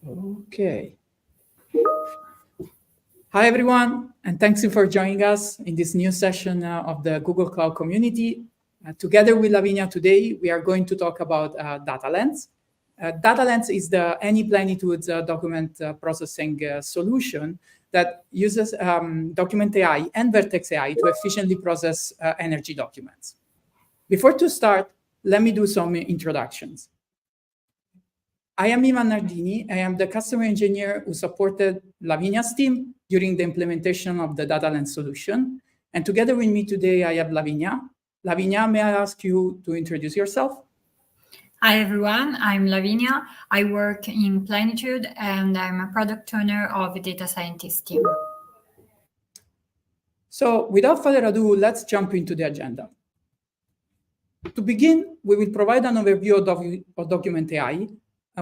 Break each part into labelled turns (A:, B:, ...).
A: Okay. Hi, everyone, and thanks you for joining us in this new session of the Google Cloud community. Together with Lavinia today, we are going to talk about DataLens. DataLens is the any Plenitude document processing solution that uses Document AI and Vertex AI to efficiently process energy documents. Before to start, let me do some introductions. I am Ivan Nardini. I am the customer engineer who supported Lavinia's team during the implementation of the DataLens solution. And together with me today, I have Lavinia. Lavinia, may I ask you to introduce yourself?
B: Hi, everyone. I'm Lavinia. I work in Plenitude, and I'm a product owner of a data scientist team.
A: So without further ado, let's jump into the agenda. To begin, we will provide an overview of Document AI,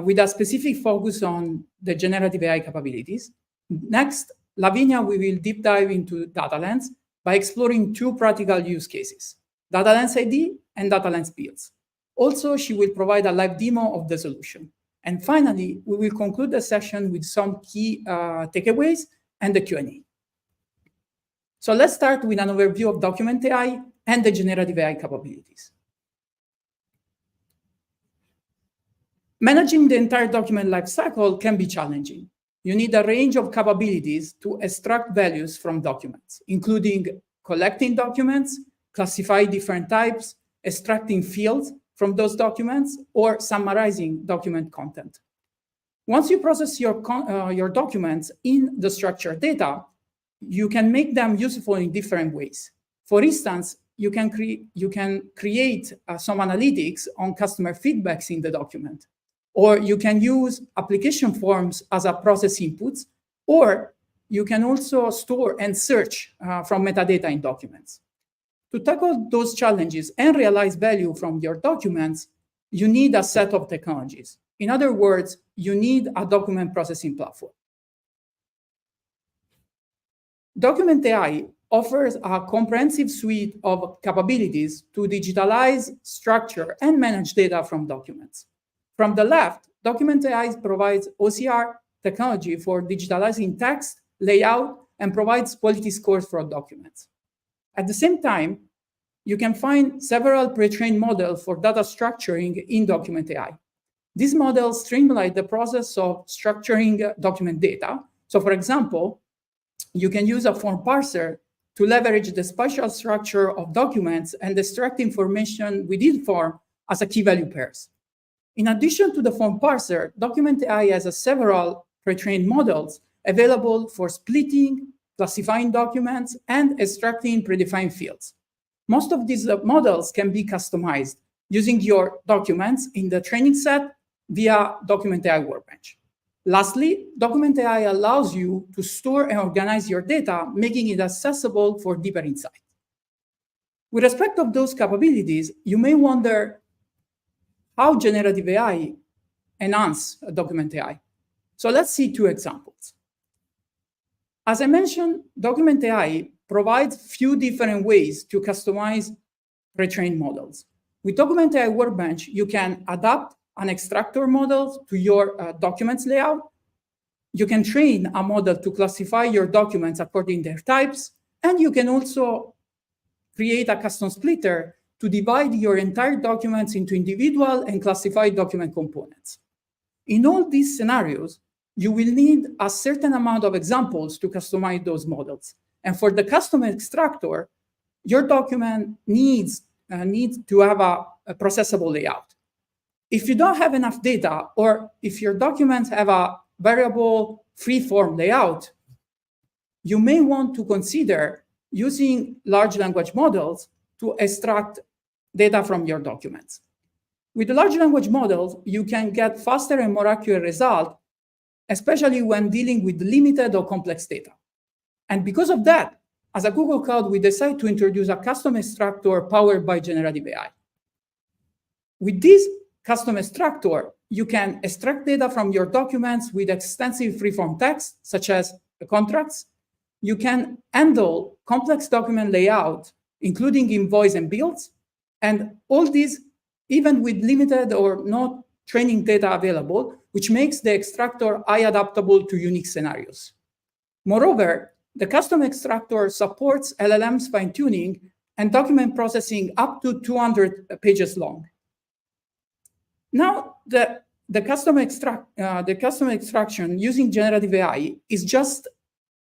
A: with a specific focus on the generative AI capabilities. Next, Lavinia, we will deep dive into DataLens by exploring two practical use cases, DataLens ID and DataLens Builds. Also, she will provide a live demo of the solution. And finally, we will conclude the session with some key takeaways and the Q&A. So let's start with an overview of Document AI and the generative AI capabilities. Managing the entire document lifecycle can be challenging. You need a range of capabilities to extract values from documents, including collecting documents, classify different types, extracting fields from those documents, or summarizing document content. Once you process your documents in the structured data, you can make them useful in different ways. For instance, you can create some analytics on customer feedbacks in the document. Or you can use application forms as a process inputs, or you can also store and search from metadata in documents. To tackle those challenges and realize value from your documents, you need a set of technologies. In other words, you need a document processing platform. Document AI offers a comprehensive suite of capabilities to digitalize, structure, and manage data from documents. From the left, Document AI provides OCR technology for digitalizing text, layout, and provides quality scores for documents. At the same time, you can find several pre-trained models for data structuring in Document AI. These models streamline the process of structuring document data. So for example, you can use a form parser to leverage the spatial structure of documents and extract information within form as a key value pairs. In addition to the form parser, Document AI has several pre-trained models available for splitting, classifying documents, and extracting predefined fields. Most of these models can be customized using your documents in the training set via Document AI Workbench. Lastly, Document AI allows you to store and organize your data, making it accessible for deeper insight. With respect to those capabilities, you may wonder how generative AI enhance Document AI. So let's see two examples. As I mentioned, Document AI provides few different ways to customize pre-trained models. With Document AI Workbench, you can adapt an extractor model to your documents layout. You can train a model to classify your documents according to their types, and you can also create a custom splitter to divide your entire documents into individual and classified document components. In all these scenarios, you will need a certain amount of examples to customize those models. And for the custom extractor, your document needs to have a processable layout. If you don't have enough data, or if your documents have a variable free-form layout, you may want to consider using large language models to extract data from your documents. With the large language models, you can get faster and more accurate results, especially when dealing with limited or complex data. And because of that, as a Google Cloud, we decided to introduce a custom extractor powered by generative AI. With this custom extractor, you can extract data from your documents with extensive freeform text, such as contracts. You can handle complex document layout, including invoice and bills, and all these, even with limited or not training data available, which makes the extractor adaptable to unique scenarios. Moreover, the custom extractor supports LLM's fine-tuning and document processing up to 200 pages long. Now, the custom extraction using generative AI is just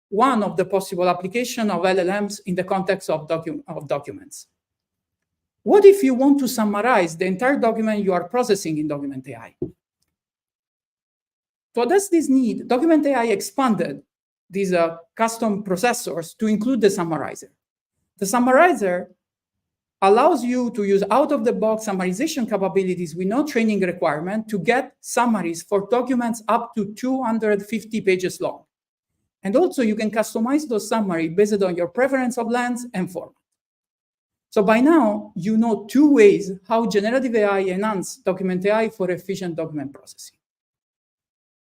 A: one of the possible applications of LLMs in the context of documents. What if you want to summarize the entire document you are processing in Document AI? To address this need, Document AI expanded these custom processors to include the summarizer. The summarizer allows you to use out-of-the-box summarization capabilities with no training requirement to get summaries for documents up to 250 pages long. And also, you can customize those summaries based on your preference of length and format. So by now, you know two ways how generative AI enhances Document AI for efficient document processing.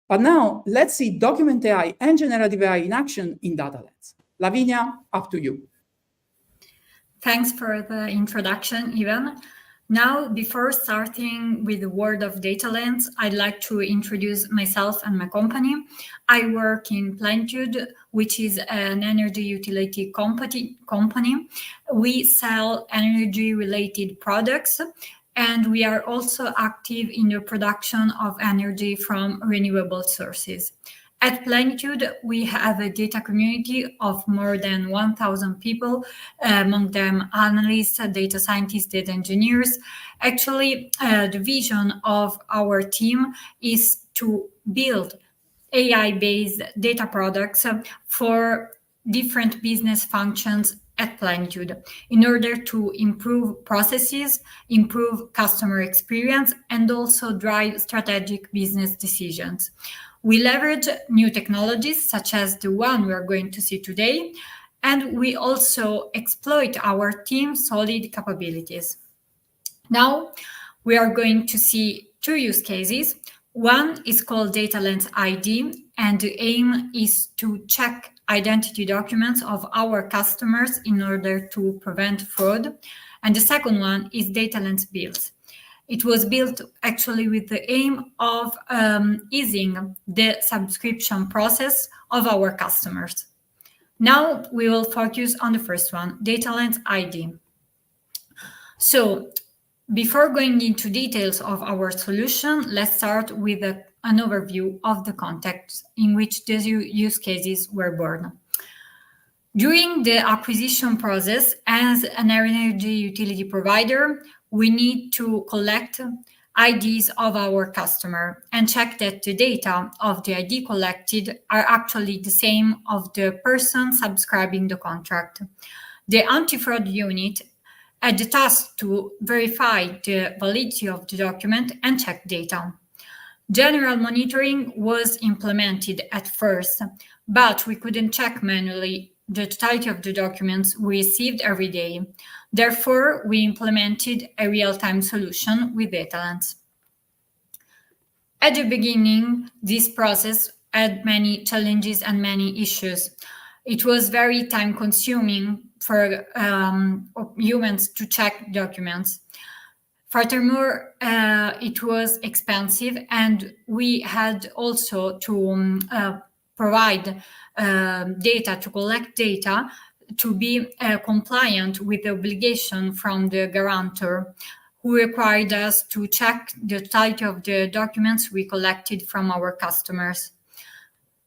A: But now, let's see Document AI and generative AI in action in DataLens. Lavinia, up to you.
B: Thanks for the introduction, Ivan. Now, before starting with the word of DataLens, I'd like to introduce myself and my company. I work in Plenitude, which is an energy utility company. We sell energy-related products, and we are also active in the production of energy from renewable sources. At Plenitude, we have a data community of more than 1,000 people, among them analysts, data scientists, data engineers. Actually, the vision of our team is to build AI-based data products for different business functions at Plenitude in order to improve processes, improve customer experience, and also drive strategic business decisions. We leverage new technologies such as the one we are going to see today, and we also exploit our team's solid capabilities. Now, we are going to see two use cases. One is called DataLens ID, and the aim is to check identity documents of our customers in order to prevent fraud. And the second one is DataLens Bills. It was built actually with the aim of easing the subscription process of our customers. Now we will focus on the first one, DataLens ID. So before going into details of our solution, let's start with an overview of the context in which these use cases were born. During the acquisition process, as an energy utility provider, we need to collect IDs of our customer and check that the data of the ID collected are actually the same of the person subscribing the contract. The anti-fraud unit had the task to verify the validity of the document and check data. General monitoring was implemented at first, but we couldn't check manually the totality of the documents we received every day. Therefore, we implemented a real-time solution with DataLens. At the beginning, this process had many challenges and many issues. It was very time-consuming for humans to check documents. Furthermore, it was expensive, and we had also to provide data, to collect data, to be compliant with the obligation from the guarantor, who required us to check the totality of the documents we collected from our customers.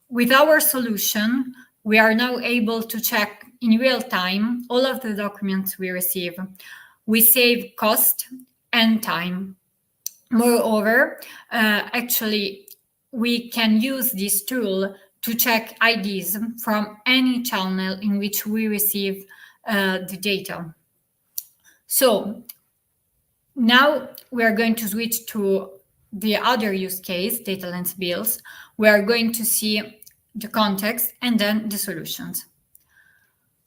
B: With our solution, we are now able to check in real time all of the documents we receive. We save cost and time. Moreover, actually, we can use this tool to check IDs from any channel in which we receive the data. So now we are going to switch to the other use case, DataLens Bills. We are going to see the context and then the solutions.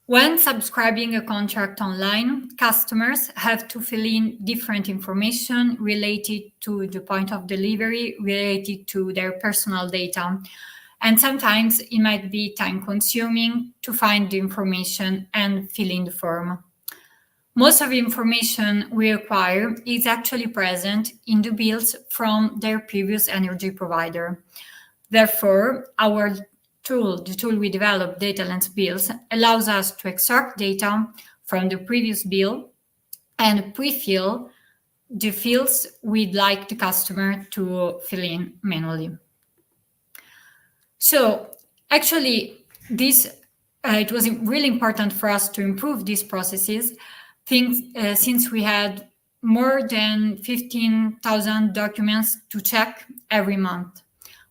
B: When subscribing a contract online, customers have to fill in different information related to the point of delivery, related to their personal data. And sometimes it might be time-consuming to find the information and fill in the form. Most of the information we acquire is actually present in the bills from their previous energy provider. Therefore, our tool, the tool we developed, DataLens Bills, allows us to extract data from the previous bill and pre-fill the fields we'd like the customer to fill in manually. So actually, it was really important for us to improve these processes since we had more than 15,000 documents to check every month,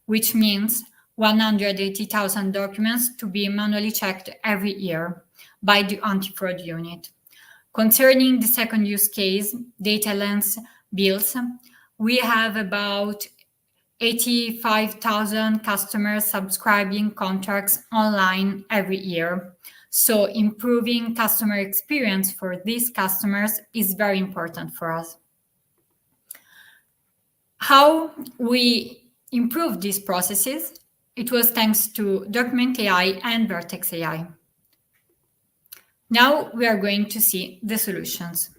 B: which means 180,000 documents to be manually checked every year by the anti-fraud unit. Concerning the second use case, DataLens bills, we have about 85,000 customers subscribing contracts online every year. So improving customer experience for these customers is very important for us. How we improved these processes? It was thanks to Document AI and Vertex AI. Now we are going to see the solutions.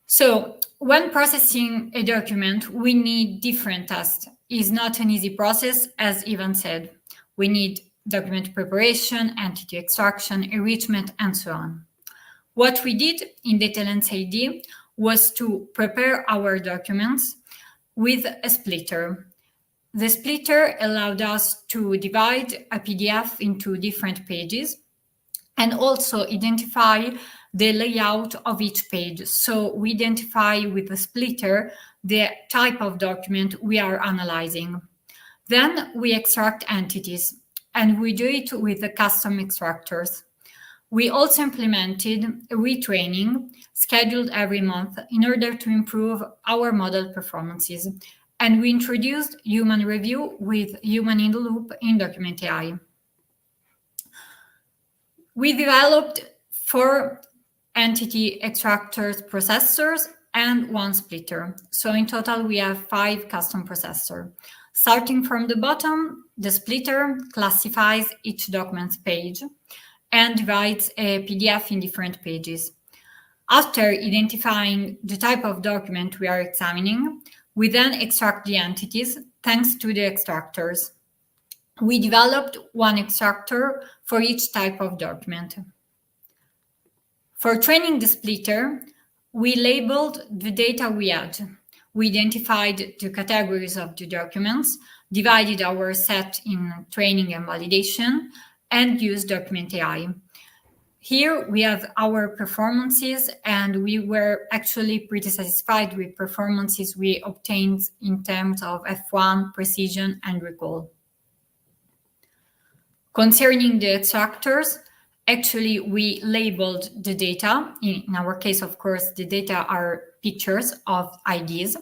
B: So when processing a document, we need different tasks. It's not an easy process, as Ivan said. We need document preparation, entity extraction, enrichment, and so on. What we did in DataLens AD was to prepare our documents with a splitter. The splitter allowed us to divide a PDF into different pages and also identify the layout of each page. So we identify with the splitter the type of document we are analyzing. Then we extract entities, and we do it with the custom extractors. We also implemented retraining scheduled every month in order to improve our model performances. And we introduced human review with human in the loop in Document AI. We developed 4 entity extractors processors and 1 splitter. So in total, we have 5 custom processors. Starting from the bottom, the splitter classifies each document's page and divides a PDF in different pages. After identifying the type of document we are examining, we then extract the entities thanks to the extractors. We developed 1 extractor for each type of document. For training the splitter, we labeled the data we had. We identified the categories of the documents, divided our set in training and validation, and used Document AI. Here we have our performances, and we were actually pretty satisfied with performances we obtained in terms of F1, precision, and recall. Concerning the extractors, actually we labeled the data. In our case, of course, the data are pictures of IDs.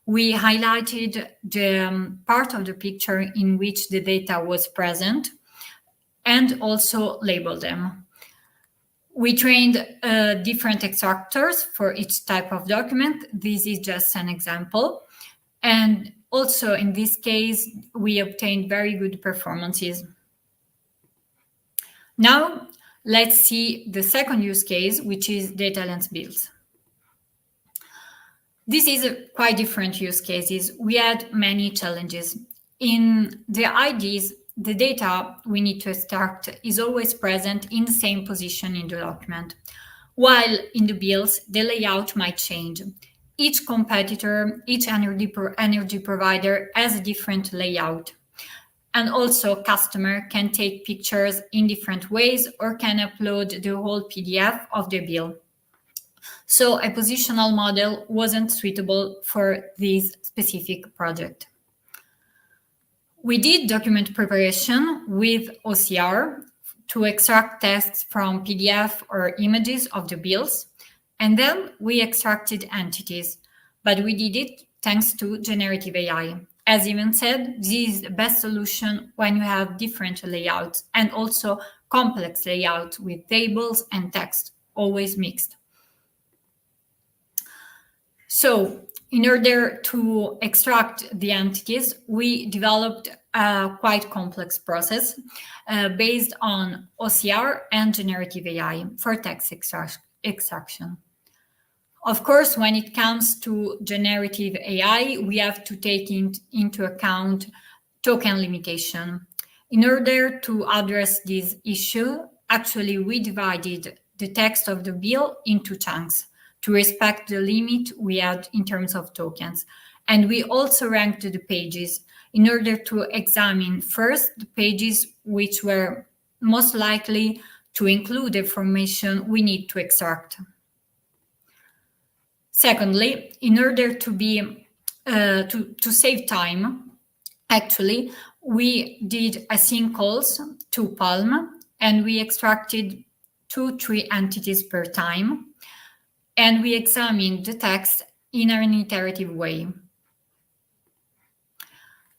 B: We highlighted the part of the picture in which the data was present and also labeled them. We trained different extractors for each type of document. This is just an example. And also in this case, we obtained very good performances. Now, let's see the second use case, which is DataLens bills. This is a quite different use cases. We had many challenges. In the IDs, the data we need to extract is always present in the same position in the document, while in the bills, the layout might change. Each competitor, each energy provider has a different layout. And also, customer can take pictures in different ways or can upload the whole PDF of the bill. So a positional model wasn't suitable for this specific project. We did document preparation with OCR to extract texts from PDF or images of the bills, and then we extracted entities, but we did it thanks to Generative AI. As Ivan said, this is the best solution when you have different layouts and also complex layouts with tables and text, always mixed. So in order to extract the entities, we developed a quite complex process based on OCR and Generative AI for text extraction. Of course, when it comes to generative AI, we have to take into account token limitation. In order to address this issue, actually, we divided the text of the bill into chunks to respect the limit we had in terms of tokens. And we also ranked the pages in order to examine first the pages which were most likely to include the information we need to extract. Secondly, in order to save time, actually, we did async calls to Palm, and we extracted 2-3 entities per time, and we examined the text in an iterative way.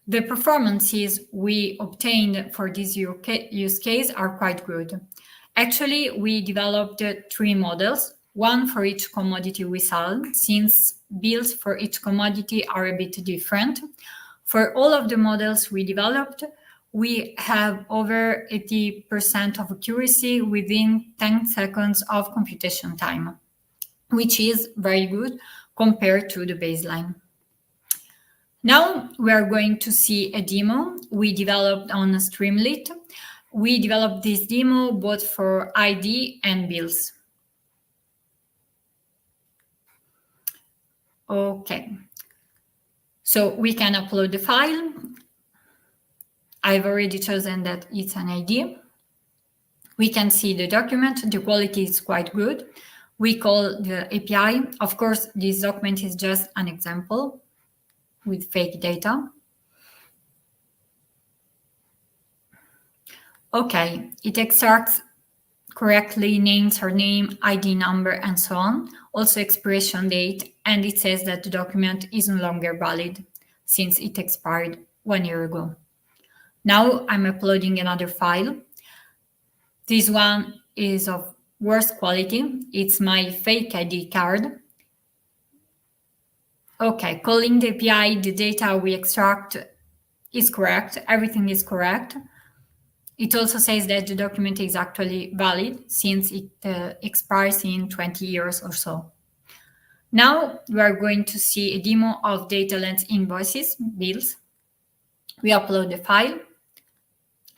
B: The performances we obtained for this use case are quite good. Actually, we developed 3 models, one for each commodity we sell, since bills for each commodity are a bit different. For all of the models we developed, we have over 80% of accuracy within 10 seconds of computation time, which is very good compared to the baseline. Now we are going to see a demo we developed on Streamlit. We developed this demo both for ID and bills. Okay, so we can upload the file. I've already chosen that it's an ID. We can see the document. The quality is quite good. We call the API. Of course, this document is just an example with fake data. Okay, it extracts correctly name, surname, ID number, and so on. Also expiration date, and it says that the document is no longer valid since it expired 1 year ago. Now I'm uploading another file. This one is of worse quality. It's my fake ID card. Okay, calling the API, the data we extract is correct. Everything is correct. It also says that the document is actually valid since it expires in 20 years or so. Now we are going to see a demo of DataLens invoices, bills. We upload the file.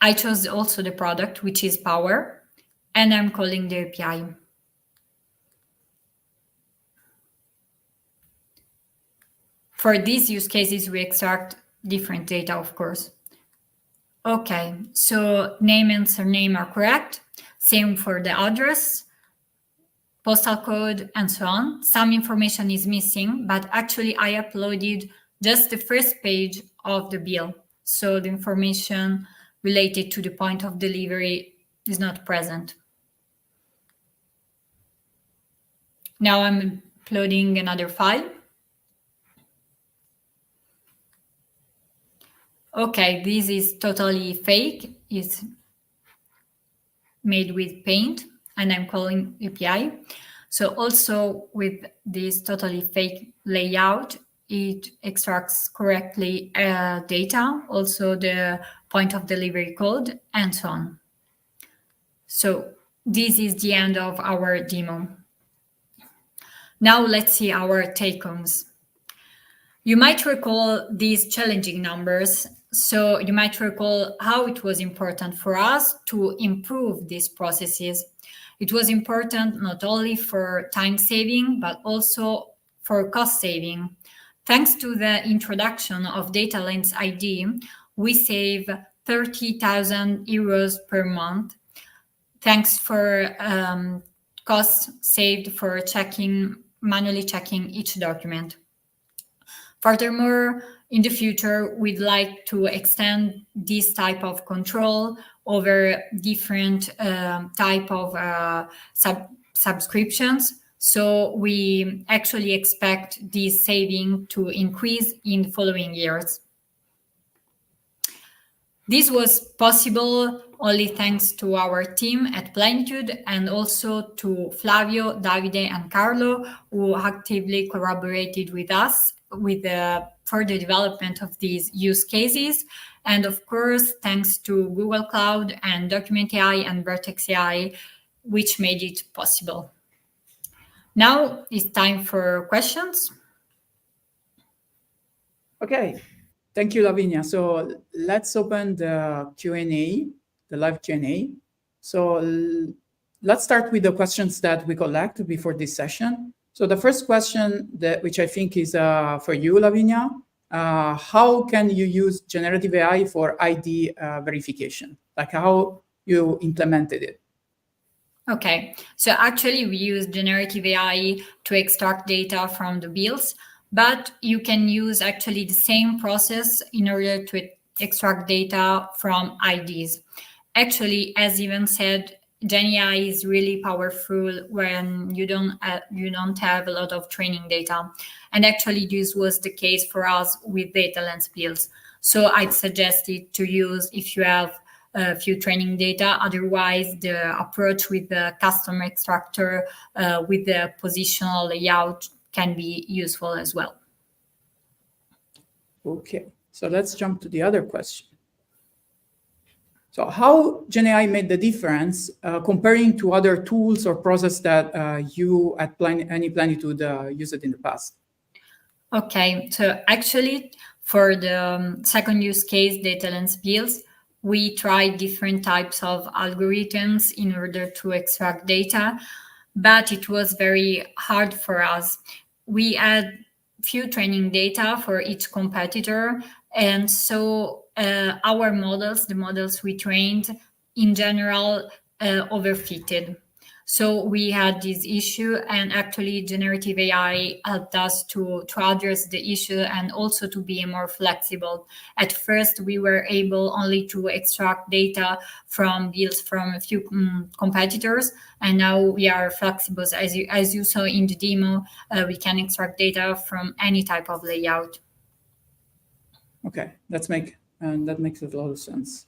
B: I chose also the product, which is Power, and I'm calling the API. For these use cases, we extract different data, of course. Okay, so name and surname are correct. Same for the address, postal code, and so on. Some information is missing, but actually I uploaded just the first page of the bill. So the information related to the point of delivery is not present. Now I'm uploading another file. Okay, this is totally fake. It's made with Paint, and I'm calling API. So also with this totally fake layout, it extracts correctly data, also the point of delivery code, and so on. So this is the end of our demo. Now let's see our take-homes. You might recall these challenging numbers. So you might recall how it was important for us to improve these processes. It was important not only for time saving, but also for cost saving. Thanks to the introduction of DataLens ID, we save 30,000 euros per month. Thanks for costs saved for manually checking each document. Furthermore, in the future, we'd like to extend this type of control over different type of subscriptions. So we actually expect this saving to increase in the following years. This was possible only thanks to our team at Plenitude and also to Flavio, Davide, and Carlo, who actively collaborated with us for the development of these use cases. And of course, thanks to Google Cloud and Document AI and Vertex AI, which made it possible. Now it's time for questions.
A: Okay, thank you, Lavinia. So let's open the Q&A, the live Q&A. So let's start with the questions that we collect before this session. So the first question, which I think is for you, Lavinia, how can you use generative AI for ID verification? Like how you implemented it?
B: Okay, so actually we use generative AI to extract data from the bills, but you can use actually the same process in order to extract data from IDs. Actually, as Ivan said, Gen AI is really powerful when you don't have a lot of training data, and actually this was the case for us with DataLens bills. So I'd suggest it to use if you have a few training data. Otherwise, the approach with the custom extractor with the positional layout can be useful as well.
A: Okay, so let's jump to the other question. So how Gen AI made the difference comparing to other tools or process that you at Plenitude used in the past?
B: Okay, so actually for the second use case, DataLens bills, we tried different types of algorithms in order to extract data, but it was very hard for us. We had few training data for each competitor, and so our models, the models we trained, in general, overfitted. So we had this issue, and actually generative AI helped us to address the issue and also to be more flexible. At first, we were able only to extract data from bills from a few competitors, and now we are flexible. As you saw in the demo, we can extract data from any type of layout.
A: Okay, that makes a lot of sense.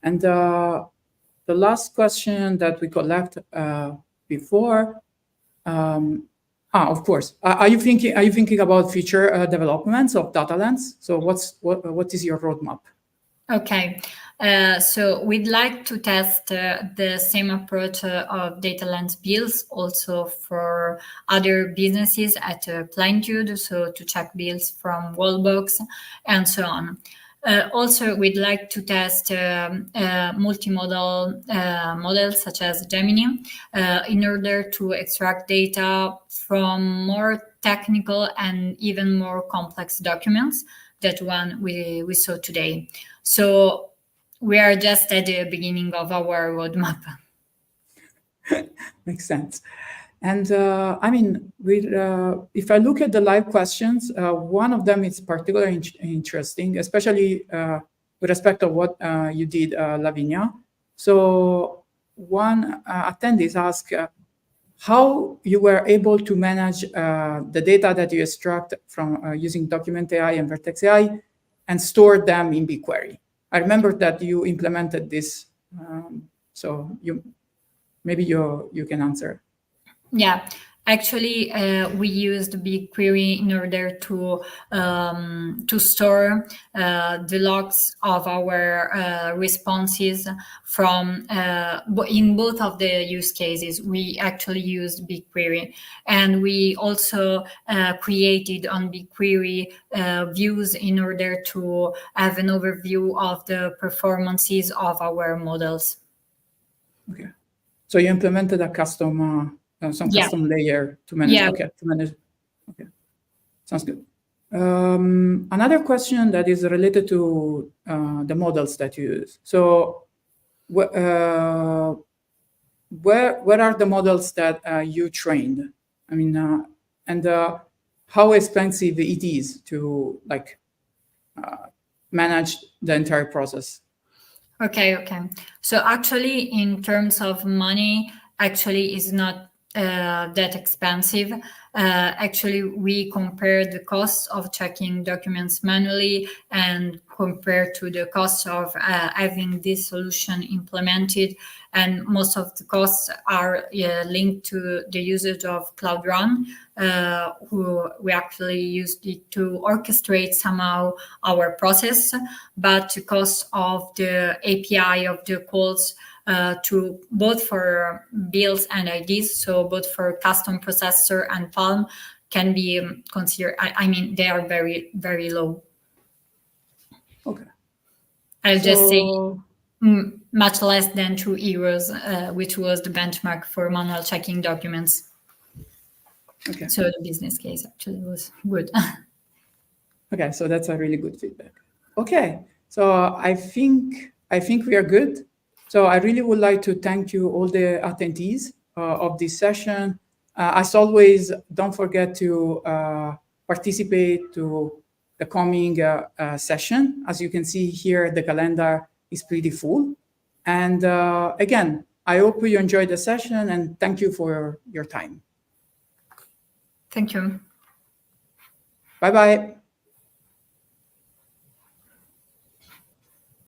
A: And the last question that we collect before, of course, are you thinking about future developments of DataLens? So what is your roadmap?
B: Okay, so we'd like to test the same approach of DataLens bills also for other businesses at Plenitude, so to check bills from Wallbox and so on. Also, we'd like to test multimodal models such as Gemini in order to extract data from more technical and even more complex documents that one we saw today. So we are just at the beginning of our roadmap.
A: Makes sense. And I mean, if I look at the live questions, one of them is particularly interesting, especially with respect to what you did, Lavinia. So one attendee asked how you were able to manage the data that you extract from using Document AI and Vertex AI and store them in BigQuery. I remember that you implemented this, so maybe you can answer.
B: Yeah, actually, we used BigQuery in order to store the logs of our responses from in both of the use cases. We actually used BigQuery, and we also created on BigQuery views in order to have an overview of the performances of our models.
A: Okay, so you implemented a custom. Custom layer to manage.
B: Yeah.
A: Okay, to manage. Okay, sounds good. Another question that is related to the models that you use. So, where are the models that you trained? I mean, and how expensive it is to manage the entire process?
B: Okay. So actually, in terms of money, actually is not that expensive. Actually, we compared the cost of checking documents manually and compared to the cost of having this solution implemented. And most of the costs are linked to the usage of Cloud Run, who we actually used it to orchestrate somehow our process, but the cost of the API of the calls to both for builds and IDs, so both for custom processor and Palm, can be considered. I mean, they are very, very low.
A: Okay.
B: I'll just say much less than €2, which was the benchmark for manual checking documents.
A: Okay.
B: So the business case actually was good.
A: Okay, so that's a really good feedback. Okay, so I think we are good. So I really would like to thank you, all the attendees of this session. As always, don't forget to participate to the coming session. As you can see here, the calendar is pretty full. And again, I hope you enjoyed the session, and thank you for your time.
B: Thank you.
A: Bye-bye.